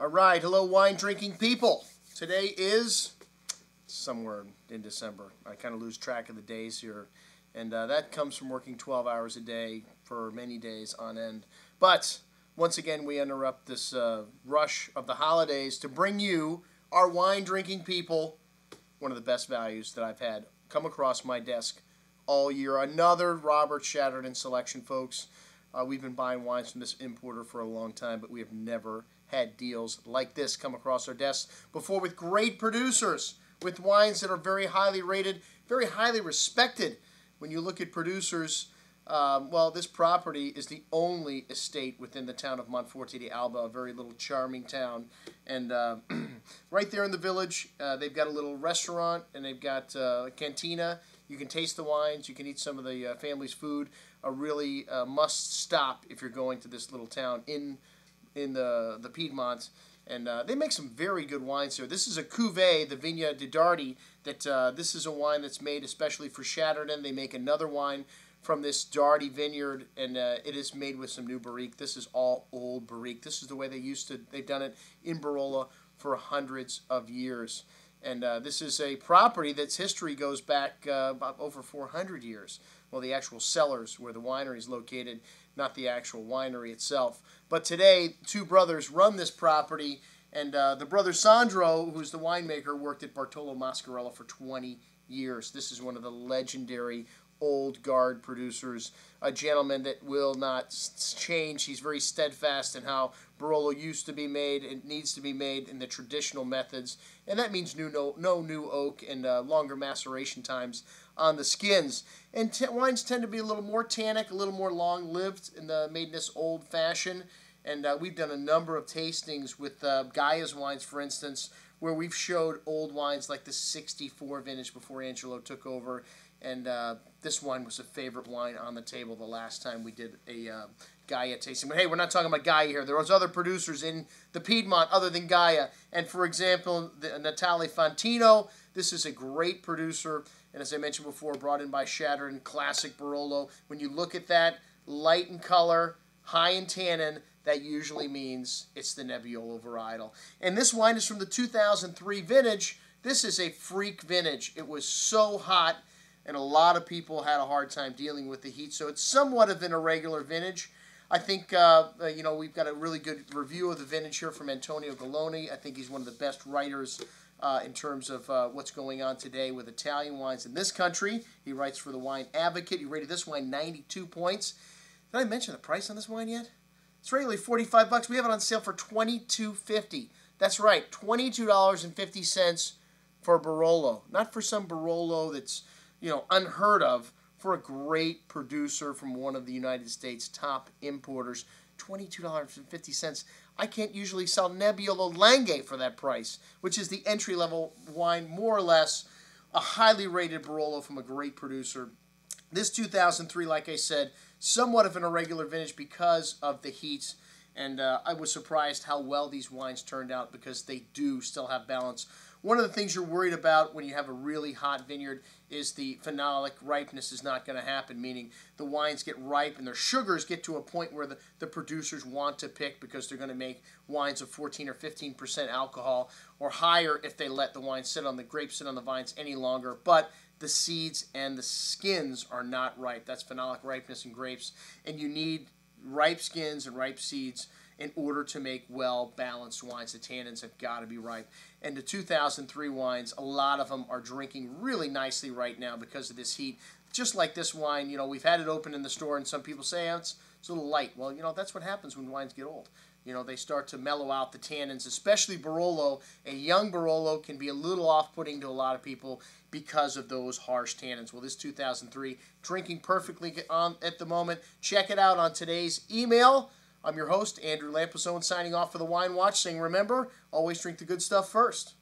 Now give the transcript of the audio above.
All right, hello wine drinking people. Today is somewhere in December. I kind of lose track of the days here, and that comes from working 12 hours a day for many days on end. But once again, we interrupt this rush of the holidays to bring you, our wine drinking people, one of the best values that I've had come across my desk all year. Another Robert Shatterton selection, folks. We've been buying wines from this importer for a long time, but we have never had deals like this come across our desks before, with great producers, with wines that are very highly rated, very highly respected. When you look at producers, well, this property is the only estate within the town of Monforte de Alba, a very little charming town. And right there in the village, they've got a little restaurant, and they've got a cantina. You can taste the wines. You can eat some of the family's food. A really must stop if you're going to this little town in the Piedmont. And they make some very good wines here. This is a cuvee, the Vigna Dei Dardi, that this is a wine that's made especially for Shatterton. They make another wine from this Dardi vineyard, and it is made with some new barrique. This is all old barrique. This is the way they've done it in Barolo for hundreds of years. And this is a property that's history goes back about over 400 years. Well, the actual cellars where the winery is located, not the actual winery itself. But today, two brothers run this property, and the brother Sandro, who's the winemaker, worked at Bartolo Mascarella for 20 years. This is one of the legendary old guard producers, a gentleman that will not change. He's very steadfast in how Barolo used to be made and needs to be made in the traditional methods, and that means no new oak and longer maceration times on the skins. And wines tend to be a little more tannic, a little more long-lived, and made in this old fashion. And we've done a number of tastings with Gaia's wines, for instance, where we've showed old wines like the 64 vintage before Angelo took over. And this wine was a favorite wine on the table the last time we did a Gaia tasting. But hey, we're not talking about Gaia here. There was other producers in the Piedmont other than Gaia. And for example, the Natale Fantino, this is a great producer. And as I mentioned before, brought in by Shatterton, classic Barolo. When you look at that, light in color, high in tannin, that usually means it's the Nebbiolo varietal. And this wine is from the 2003 vintage. This is a freak vintage. It was so hot, and a lot of people had a hard time dealing with the heat, so it's somewhat of an irregular vintage. I think, we've got a really good review of the vintage here from Antonio Galloni. I think he's one of the best writers in terms of what's going on today with Italian wines in this country. He writes for the Wine Advocate. He rated this wine 92 points. Did I mention the price on this wine yet? It's regularly $45. We have it on sale for $22.50. That's right, $22.50 for Barolo. Not for some Barolo that's, unheard of, for a great producer from one of the United States' top importers. $22.50. I can't usually sell Nebbiolo Langhe for that price, which is the entry-level wine, more or less, a highly rated Barolo from a great producer. This 2003, like I said, somewhat of an irregular vintage because of the heat, and I was surprised how well these wines turned out because they do still have balance. One of the things you're worried about when you have a really hot vineyard is the phenolic ripeness is not going to happen, meaning the wines get ripe and their sugars get to a point where the producers want to pick because they're going to make wines of 14 or 15% alcohol or higher if they let the wine sit on the grapes sit on the vines any longer. But the seeds and the skins are not ripe. That's phenolic ripeness in grapes, and you need ripe skins and ripe seeds in order to make well-balanced wines. The tannins have got to be ripe. And the 2003 wines, a lot of them are drinking really nicely right now because of this heat. Just like this wine, we've had it open in the store, and some people say, it's a little light. Well, that's what happens when wines get old. They start to mellow out the tannins, especially Barolo. A young Barolo can be a little off-putting to a lot of people because of those harsh tannins. Well, this 2003, drinking perfectly on at the moment. Check it out on today's email. I'm your host, Andrew Lamposone, signing off for the Wine Watch, saying remember, always drink the good stuff first.